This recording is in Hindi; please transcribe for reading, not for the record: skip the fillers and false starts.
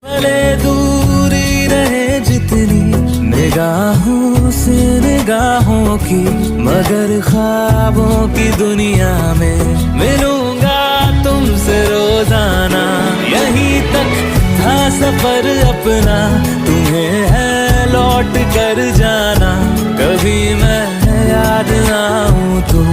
भले दूरी रहे जितनी निगाहों से निगाहों की, मगर ख्वाबों की दुनिया में मिलूंगा तुमसे रोजाना। यहीं तक था सफर अपना, तुम्हें है लौट कर जाना। कभी मैं याद आऊं तो